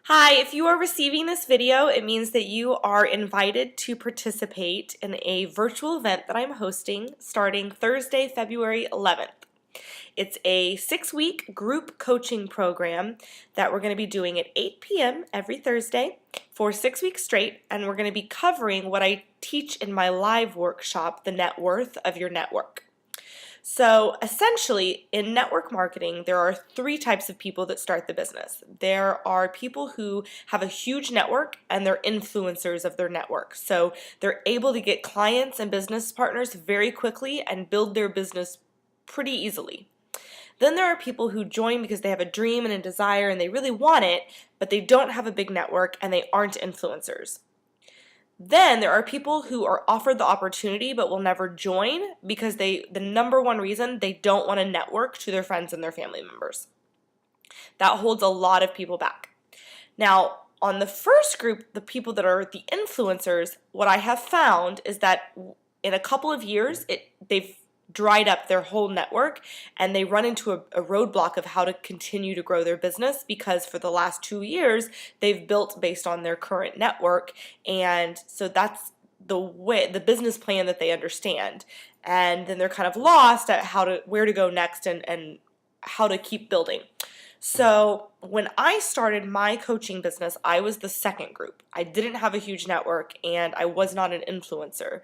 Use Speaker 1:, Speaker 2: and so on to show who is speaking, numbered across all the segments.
Speaker 1: Hi, if you are receiving this video, it means that you are invited to participate in a virtual event that I'm hosting starting Thursday, February 11th. It's a 6-week group coaching program that we're going to be doing at 8 p.m. every Thursday for 6 weeks straight, and we're going to be covering what I teach in my live workshop, The Net Worth of Your Network. So essentially, in network marketing, there are three types of people that start the business. There are people who have a huge network and they're influencers of their network. So they're able to get clients and business partners very quickly and build their business pretty easily. Then there are people who join because they have a dream and a desire and they really want it, but they don't have a big network and they aren't influencers. Then there are people who are offered the opportunity but will never join because the number one reason, they don't want to network to their friends and their family members. That holds a lot of people back. Now, on the first group, the people that are the influencers, what I have found is that in a couple of years, they've dried up their whole network and they run into a roadblock of how to continue to grow their business because for the last 2 years they've built based on their current network, and so that's the business plan that they understand, and then they're kind of lost at where to go next and how to keep building. So when I started my coaching business, I was the second group. I didn't have a huge network and I was not an influencer.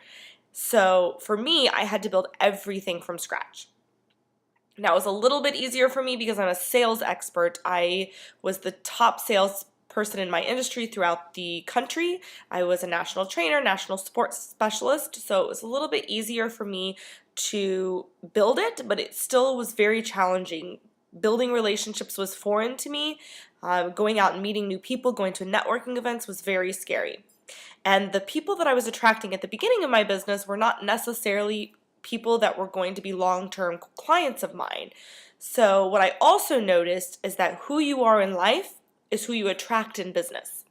Speaker 1: So for me, I had to build everything from scratch. Now, it was a little bit easier for me because I'm a sales expert. I was the top sales person in my industry throughout the country. I was a national trainer, national support specialist, so it was a little bit easier for me to build it, but it still was very challenging. Building relationships was foreign to me. Going out and meeting new people, going to networking events was very scary. And the people that I was attracting at the beginning of my business were not necessarily people that were going to be long-term clients of mine. So what I also noticed is that who you are in life is who you attract in business.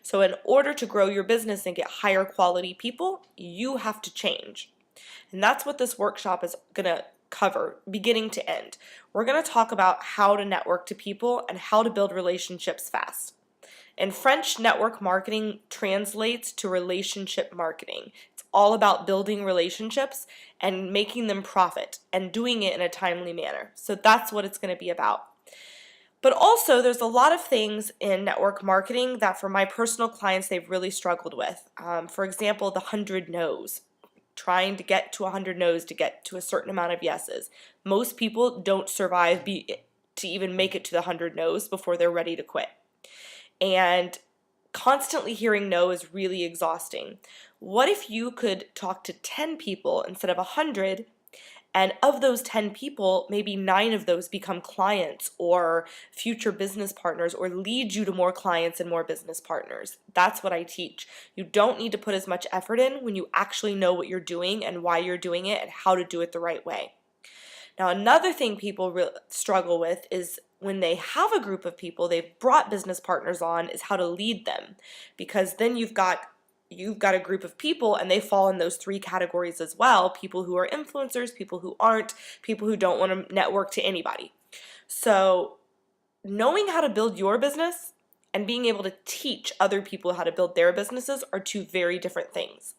Speaker 1: So in order to grow your business and get higher quality people, you have to change. And that's what this workshop is going to cover, beginning to end. We're going to talk about how to network to people and how to build relationships fast. In French, network marketing translates to relationship marketing. It's all about building relationships and making them profit and doing it in a timely manner. So that's what it's going to be about. But also, there's a lot of things in network marketing that for my personal clients, they've really struggled with. For example, the 100 no's. Trying to get to 100 no's to get to a certain amount of yeses. Most people don't survive to even make it to the 100 no's before they're ready to quit. And constantly hearing no is really exhausting. What if you could talk to 10 people instead of 100, and of those 10 people, maybe 9 of those become clients or future business partners or lead you to more clients and more business partners? That's what I teach. You don't need to put as much effort in when you actually know what you're doing and why you're doing it and how to do it the right way. Now, another thing people struggle with is when they have a group of people they've brought business partners on, is how to lead them, because then you've got a group of people and they fall in those three categories as well: people who are influencers, people who aren't, people who don't want to network to anybody. So knowing how to build your business and being able to teach other people how to build their businesses are two very different things.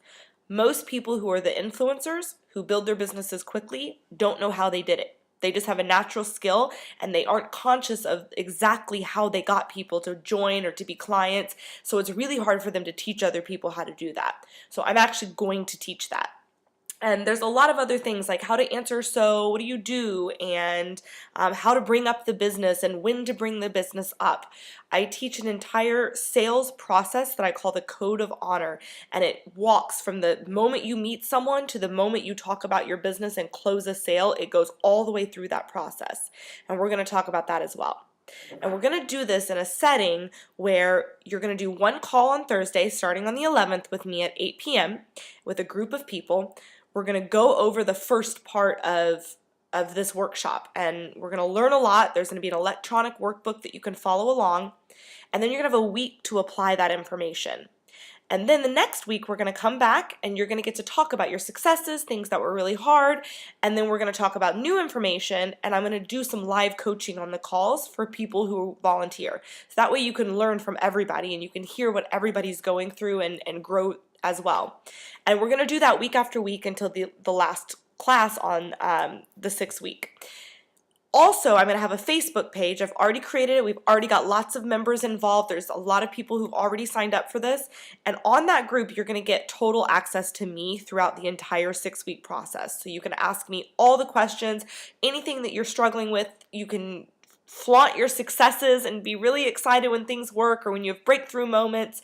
Speaker 1: Most people who are the influencers, who build their businesses quickly, don't know how they did it. They just have a natural skill and they aren't conscious of exactly how they got people to join or to be clients. So it's really hard for them to teach other people how to do that. So I'm actually going to teach that. And there's a lot of other things like how to answer so, what do you do, and how to bring up the business and when to bring the business up. I teach an entire sales process that I call the Code of Honor, and it walks from the moment you meet someone to the moment you talk about your business and close a sale. It goes all the way through that process, and we're going to talk about that as well. And we're going to do this in a setting where you're going to do one call on Thursday starting on the 11th with me at 8 p.m. with a group of people. We're going to go over the first part of this workshop, and we're going to learn a lot. There's going to be an electronic workbook that you can follow along, and then you're going to have a week to apply that information. And then the next week we're going to come back and you're going to get to talk about your successes, things that were really hard, and then we're going to talk about new information, and I'm going to do some live coaching on the calls for people who volunteer. So that way you can learn from everybody and you can hear what everybody's going through and grow as well. And we're going to do that week after week until the last class on the 6th week. Also, I'm going to have a Facebook page. I've already created it. We've already got lots of members involved. There's a lot of people who've already signed up for this. And on that group, you're going to get total access to me throughout the entire 6-week process. So you can ask me all the questions, anything that you're struggling with. You can flaunt your successes and be really excited when things work or when you have breakthrough moments.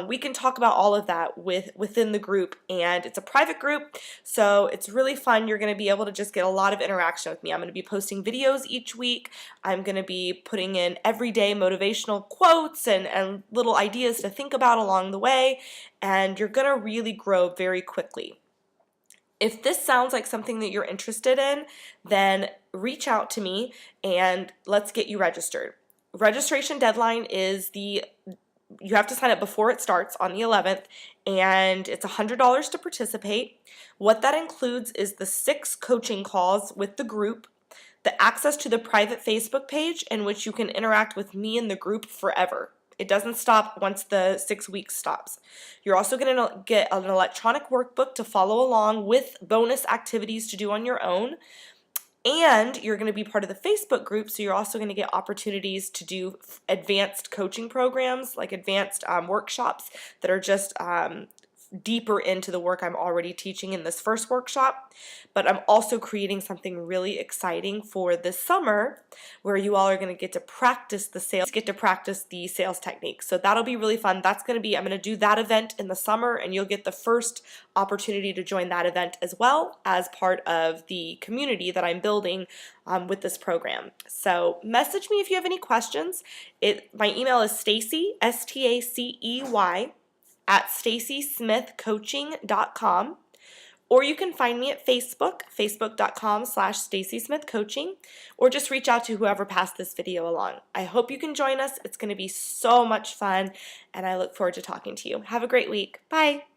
Speaker 1: We can talk about all of that within the group, and it's a private group, so it's really fun. You're going to be able to just get a lot of interaction with me. I'm going to be posting videos each week. I'm going to be putting in everyday motivational quotes and little ideas to think about along the way, and you're going to really grow very quickly. If this sounds like something that you're interested in, then reach out to me and let's get you registered. Registration deadline is you have to sign up before it starts on the 11th, and it's $100 to participate. What that includes is the 6 coaching calls with the group, the access to the private Facebook page in which you can interact with me and the group forever. It doesn't stop once the 6 weeks stops. You're also going to get an electronic workbook to follow along with bonus activities to do on your own. And you're going to be part of the Facebook group, so you're also going to get opportunities to do advanced coaching programs, like advanced workshops that are just deeper into the work I'm already teaching in this first workshop. But I'm also creating something really exciting for this summer where you all are going to get to practice the sales techniques. So that'll be really fun. I'm going to do that event in the summer, and you'll get the first opportunity to join that event as well as part of the community that I'm building with this program. So message me if you have any questions. My email is Stacey, STACEY, at stacysmithcoaching.com, or you can find me at Facebook, facebook.com/StaceySmithCoaching, or just reach out to whoever passed this video along. I hope you can join us. It's going to be so much fun, and I look forward to talking to you. Have a great week. Bye.